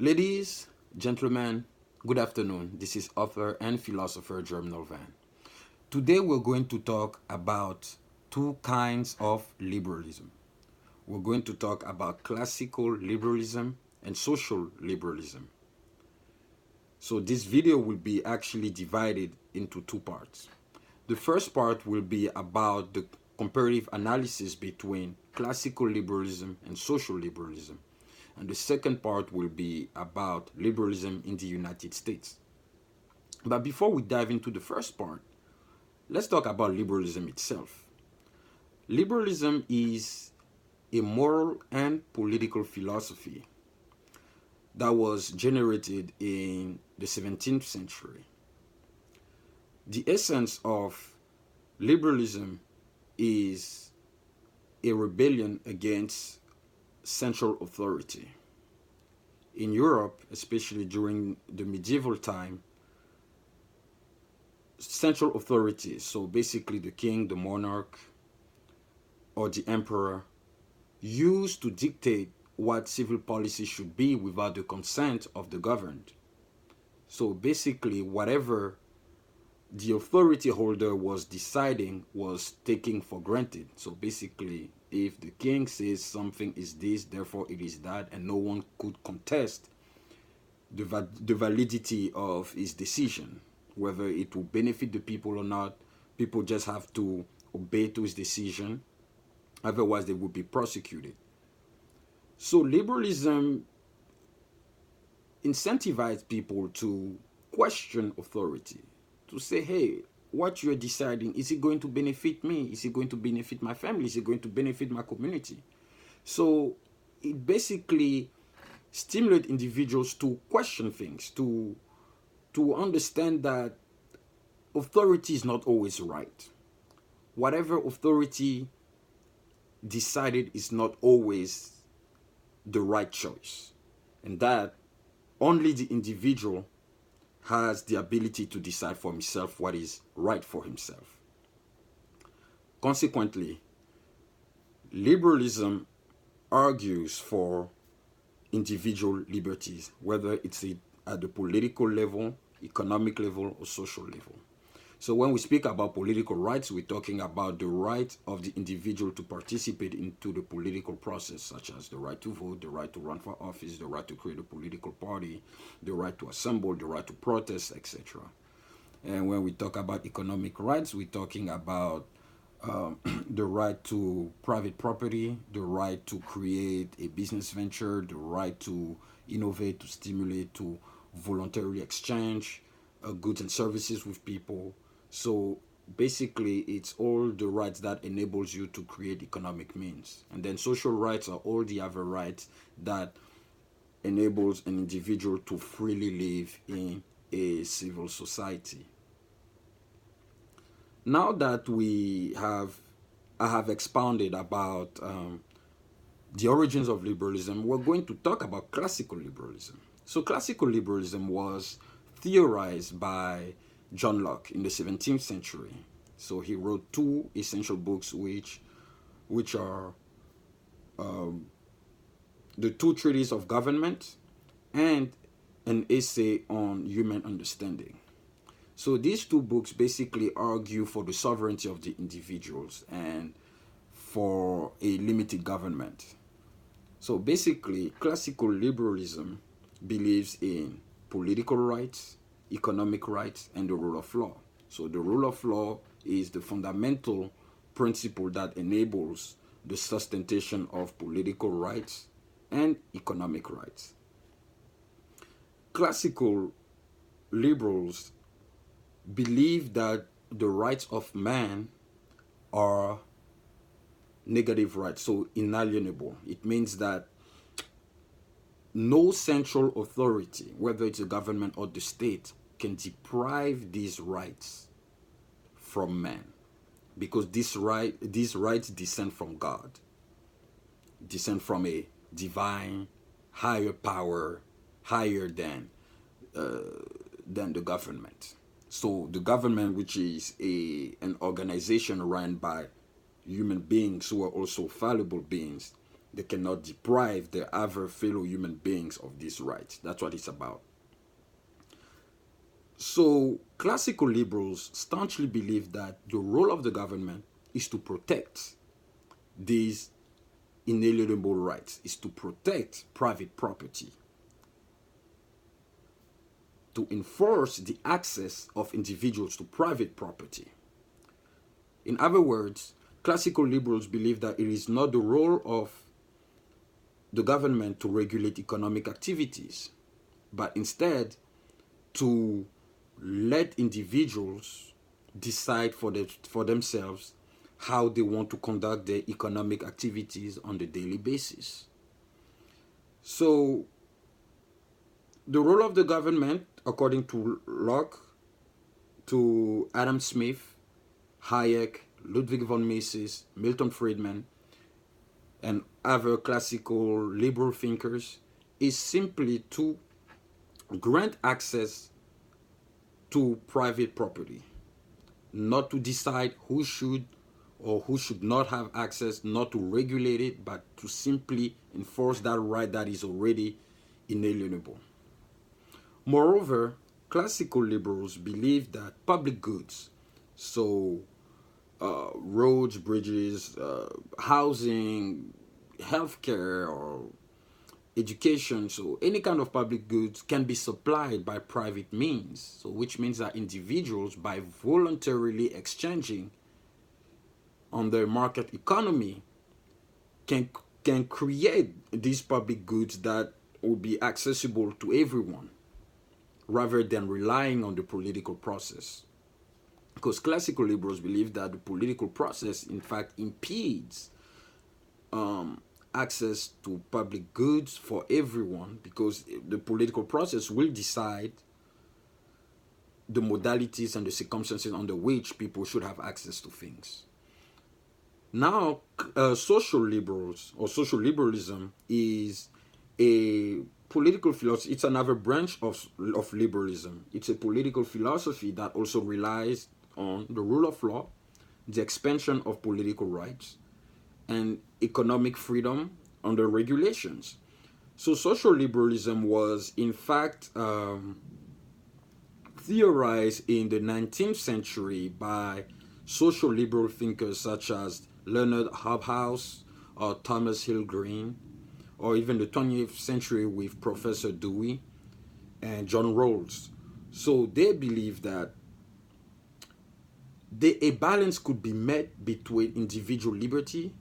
Ladies, gentlemen, good afternoon. This is author and philosopher Jerome Van. Today we're going to talk about two kinds of liberalism. We're going to talk about classical liberalism and social liberalism. So this video will be actually divided into two parts. The first part will be about the comparative analysis between classical liberalism and social liberalism. And the second part will be about liberalism in the United States. But before we dive into the first part, let's talk about liberalism itself. Liberalism is a moral and political philosophy that was generated in the 17th century. The essence of liberalism is a rebellion against central authority. In Europe, especially during the medieval time, central authorities, so basically the king, the monarch, or the emperor, used to dictate what civil policy should be without the consent of the governed. So basically, whatever the authority holder was deciding was taken for granted. So basically, if the king says something is this, therefore it is that, and no one could contest the validity of his decision, whether it will benefit the people or not, people just have to obey to his decision, otherwise they would be prosecuted. So liberalism incentivized people to question authority, to say, hey, what you're deciding, is it going to benefit me? Is it going to benefit my family? Is it going to benefit my community? So it basically stimulates individuals to question things, to understand that authority is not always right. Whatever authority decided is not always the right choice. And that only the individual has the ability to decide for himself what is right for himself. Consequently, liberalism argues for individual liberties, whether it's at the political level, economic level, or social level. So when we speak about political rights, we're talking about the right of the individual to participate into the political process, such as the right to vote, the right to run for office, the right to create a political party, the right to assemble, the right to protest, etc. And when we talk about economic rights, we're talking about the right to private property, the right to create a business venture, the right to innovate, to stimulate, to voluntarily exchange goods and services with people. So basically, it's all the rights that enables you to create economic means. And then social rights are all the other rights that enables an individual to freely live in a civil society. Now that I have expounded about the origins of liberalism, we're going to talk about classical liberalism. So classical liberalism was theorized by John Locke in the 17th century. So he wrote two essential books, which are the two treatises of government and an essay on human understanding. So these two books basically argue for the sovereignty of the individuals and for a limited government. So basically, classical liberalism believes in political rights, economic rights, and the rule of law. So the rule of law is the fundamental principle that enables the sustentation of political rights and economic rights. Classical liberals believe that the rights of man are negative rights, so inalienable. It means that no central authority, whether it's the government or the state, can deprive these rights from man, because these rights descend from God, descend from a divine, higher power, higher than the government. So the government, which is an organization run by human beings who are also fallible beings, They cannot deprive their other fellow human beings of these rights. That's what it's about. So, classical liberals staunchly believe that the role of the government is to protect these inalienable rights, is to protect private property, to enforce the access of individuals to private property. In other words, classical liberals believe that it is not the role of the government to regulate economic activities, but instead to let individuals decide for themselves how they want to conduct their economic activities on a daily basis. So, the role of the government, according to Locke, to Adam Smith, Hayek, Ludwig von Mises, Milton Friedman, and other classical liberal thinkers, is simply to grant access to private property, not to decide who should or who should not have access, not to regulate it, but to simply enforce that right that is already inalienable. Moreover, classical liberals believe that public goods, so roads, bridges, housing, healthcare, or education, so any kind of public goods can be supplied by private means. So, which means that individuals, by voluntarily exchanging on the market economy, can create these public goods that will be accessible to everyone, rather than relying on the political process. Because classical liberals believe that the political process, in fact, impedes access to public goods for everyone, because the political process will decide the modalities and the circumstances under which people should have access to things. Now, social liberals or social liberalism is a political philosophy. It's another branch of liberalism. It's a political philosophy that also relies on the rule of law, the expansion of political rights, and economic freedom under regulations. So social liberalism was in fact theorized in the 19th century by social liberal thinkers such as Leonard Hobhouse or Thomas Hill Green, or even the 20th century with Professor Dewey and John Rawls. So they believe that a balance could be met between individual liberty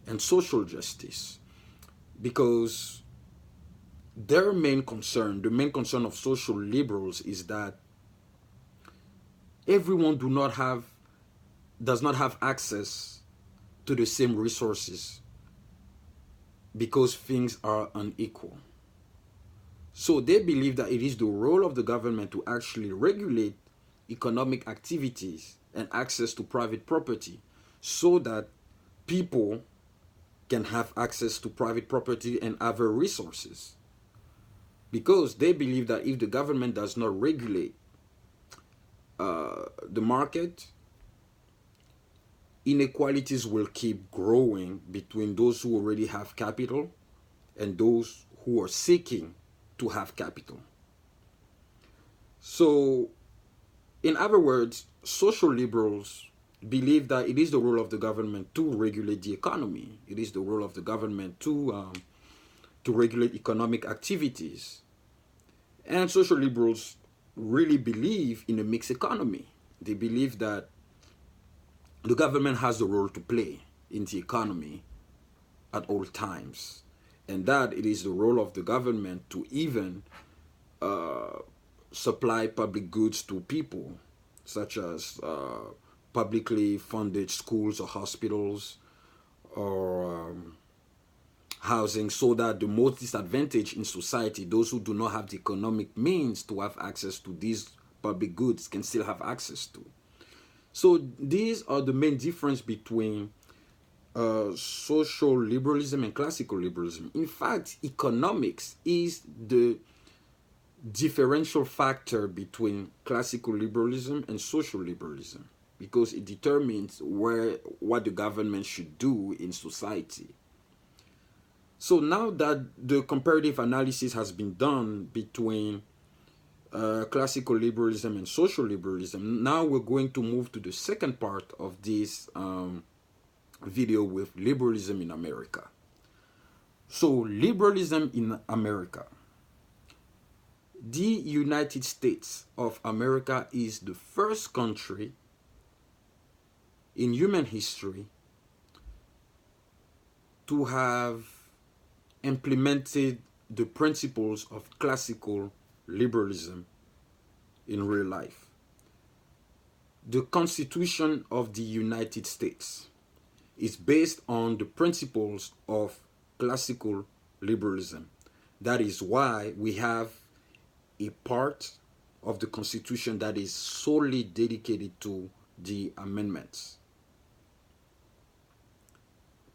and social justice, because their main concern, the main concern of social liberals, is that everyone does not have access to the same resources because things are unequal. So they believe that it is the role of the government to actually regulate economic activities and access to private property, so that people can have access to private property and other resources. Because they believe that if the government does not regulate the market, inequalities will keep growing between those who already have capital and those who are seeking to have capital. So, in other words, social liberals believe that it is the role of the government to regulate the economy. It is the role of the government to regulate economic activities. And social liberals really believe in a mixed economy. They believe that the government has a role to play in the economy at all times, and that it is the role of the government to even supply public goods to people, such as publicly funded schools or hospitals, or housing, so that the most disadvantaged in society, those who do not have the economic means to have access to these public goods, can still have access to. So these are the main difference between social liberalism and classical liberalism. In fact, economics is the differential factor between classical liberalism and social liberalism, because it determines what the government should do in society. So now that the comparative analysis has been done between classical liberalism and social liberalism, now we're going to move to the second part of this video with liberalism in America. So, liberalism in America. The United States of America is the first country in human history to have implemented the principles of classical liberalism in real life. The Constitution of the United States is based on the principles of classical liberalism. That is why we have a part of the Constitution that is solely dedicated to the amendments.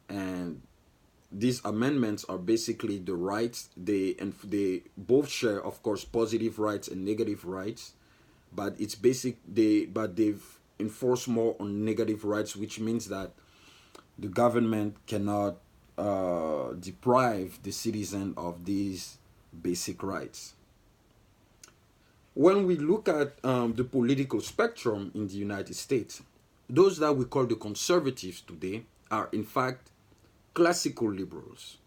And these amendments are basically the rights. They both share, of course, positive rights and negative rights, but it's they've enforced more on negative rights, which means that the government cannot deprive the citizen of these basic rights. When we look at the political spectrum in the United States, those that we call the conservatives today are in fact classical liberals.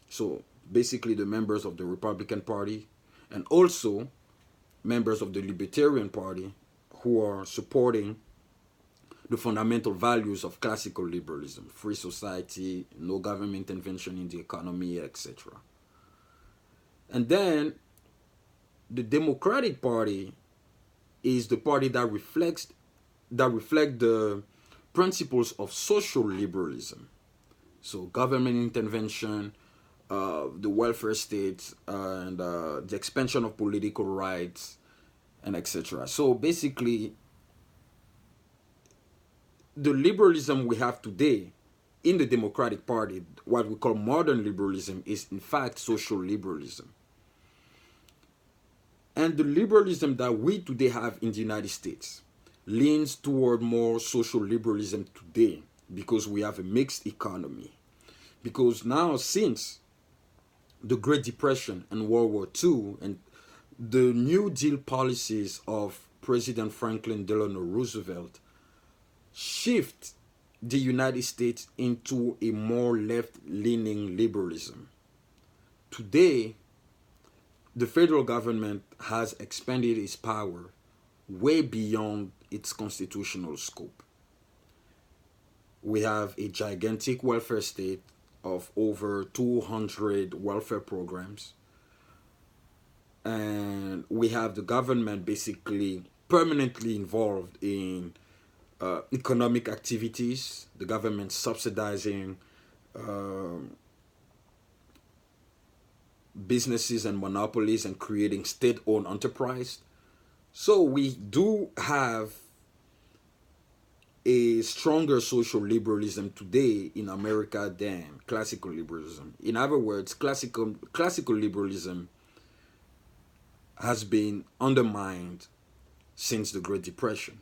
So basically the members of the Republican Party and also members of the Libertarian Party who are supporting the fundamental values of classical liberalism: free society, no government intervention in the economy, etc. And then the Democratic Party is the party that reflects the principles of social liberalism. So government intervention, the welfare state, and the expansion of political rights, and etc. So basically, the liberalism we have today in the Democratic Party, what we call modern liberalism, is in fact social liberalism. And the liberalism that we today have in the United States leans toward more social liberalism today because we have a mixed economy. Because now, since the Great Depression and World War II and the New Deal policies of President Franklin Delano Roosevelt shift the United States into a more left-leaning liberalism. Today, the federal government has expanded its power way beyond its constitutional scope. We have a gigantic welfare state of over 200 welfare programs. And we have the government basically permanently involved in economic activities, the government subsidizing businesses and monopolies and creating state-owned enterprise. So we do have a stronger social liberalism today in America than classical liberalism. In other words, classical liberalism has been undermined since the Great Depression.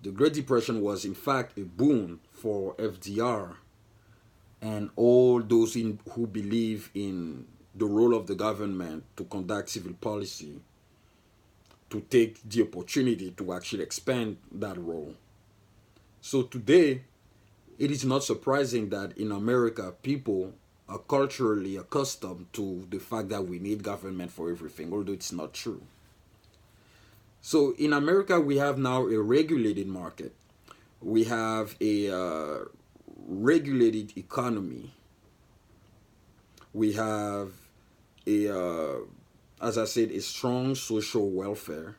The Great Depression was in fact a boon for FDR and all those who believe in the role of the government to conduct civil policy, to take the opportunity to actually expand that role. So today, it is not surprising that in America, people are culturally accustomed to the fact that we need government for everything, although it's not true. So in America, we have now a regulated market. We have a regulated economy. We have as I said, a strong social welfare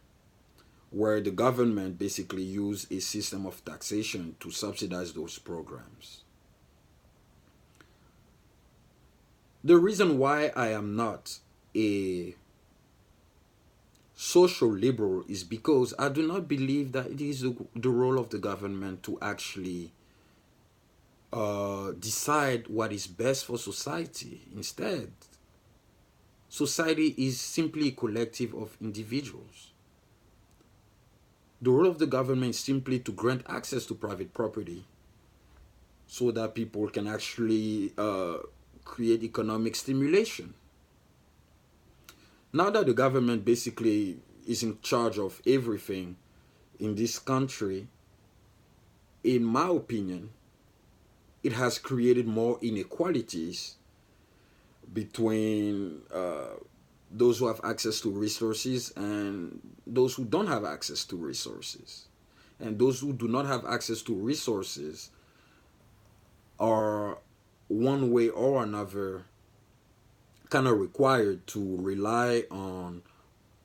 where the government basically use a system of taxation to subsidize those programs. The reason why I am not a social liberal is because I do not believe that it is the role of the government to actually decide what is best for society. Instead, society is simply a collective of individuals. The role of the government is simply to grant access to private property so that people can actually create economic stimulation. Now that the government basically is in charge of everything in this country, in my opinion, it has created more inequalities between those who have access to resources and those who don't have access to resources. And those who do not have access to resources are one way or another kind of required to rely on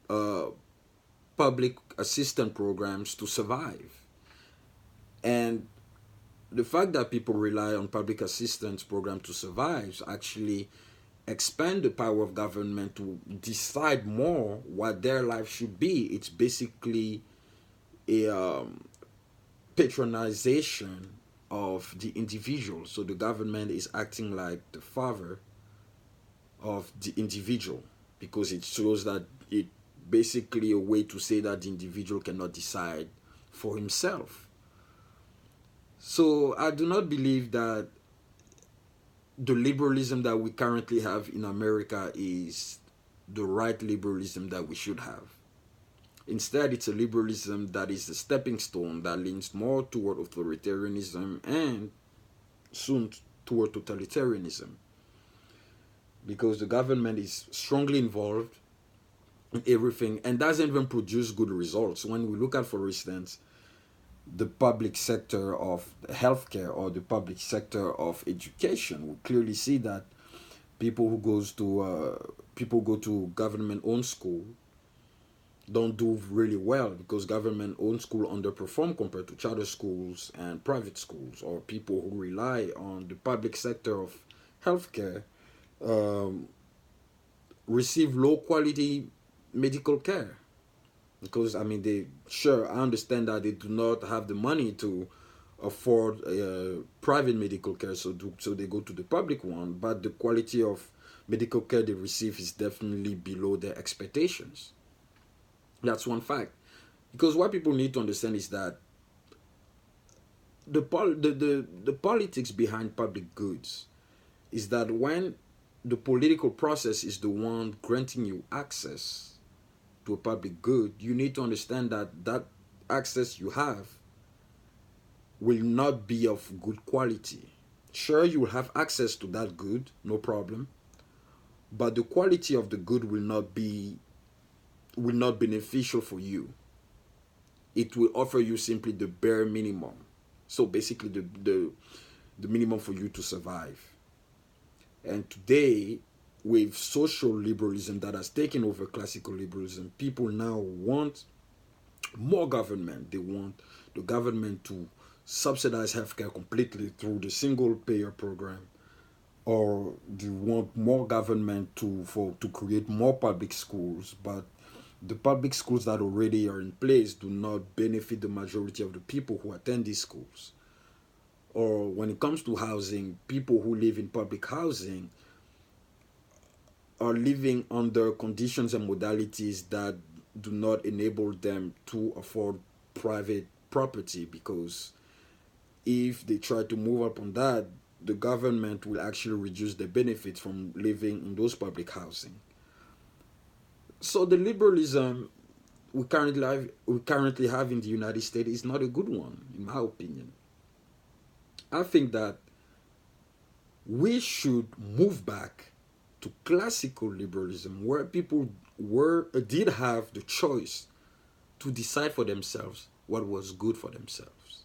uh, public assistance programs to survive. And the fact that people rely on public assistance programs to survive actually expand the power of government to decide more what their life should be. It's basically a patronization of the individual. So the government is acting like the father of the individual because it shows that it basically a way to say that the individual cannot decide for himself. So I do not believe that the liberalism that we currently have in America is the right liberalism that we should have. Instead, it's a liberalism that is a stepping stone that leans more toward authoritarianism and soon toward totalitarianism. Because the government is strongly involved in everything and doesn't even produce good results. When we look at, for instance, the public sector of healthcare or the public sector of education, we clearly see that people go to government-owned school don't do really well because government-owned school underperform compared to charter schools and private schools, or people who rely on the public sector of healthcare um, receive low quality medical care because I mean they sure I understand that they do not have the money to afford private medical care, so they go to the public one, but the quality of medical care they receive is definitely below their expectations. That's one fact. Because what people need to understand is that the politics behind public goods is that when the political process is the one granting you access to a public good, you need to understand that that access you have will not be of good quality. Sure, you will have access to that good, no problem, but the quality of the good will not beneficial for you. It will offer you simply the bare minimum. So basically the minimum for you to survive. And today, with social liberalism that has taken over classical liberalism, people now want more government. They want the government to subsidize healthcare completely through the single payer program, or they want more government to create more public schools, but the public schools that already are in place do not benefit the majority of the people who attend these schools. Or when it comes to housing, people who live in public housing are living under conditions and modalities that do not enable them to afford private property, because if they try to move up on that, the government will actually reduce the benefits from living in those public housing. So the liberalism we currently have in the United States is not a good one, in my opinion. I think that we should move back to classical liberalism, where people did have the choice to decide for themselves what was good for themselves.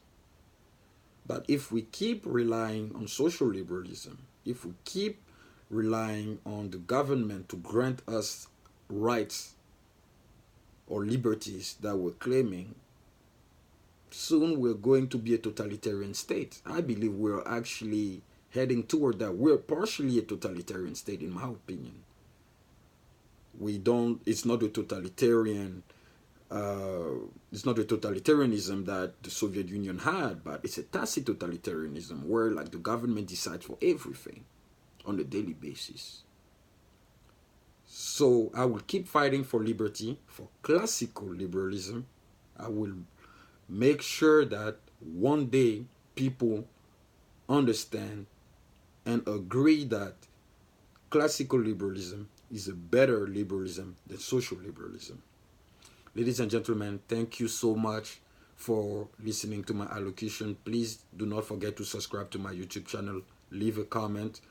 But if we keep relying on social liberalism, if we keep relying on the government to grant us rights or liberties that we're claiming, soon we're going to be a totalitarian state. I believe we're actually heading toward that. We're partially a totalitarian state, in my opinion. It's not a totalitarian it's not a totalitarianism that the Soviet Union had, but it's a tacit totalitarianism where like the government decides for everything on a daily basis. So I will keep fighting for liberty, for classical liberalism. I will make sure that one day people understand and agree that classical liberalism is a better liberalism than social liberalism. Ladies and gentlemen, thank you so much for listening to my allocution. Please do not forget to subscribe to my YouTube channel, leave a comment,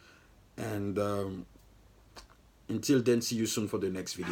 and until then, see you soon for the next video.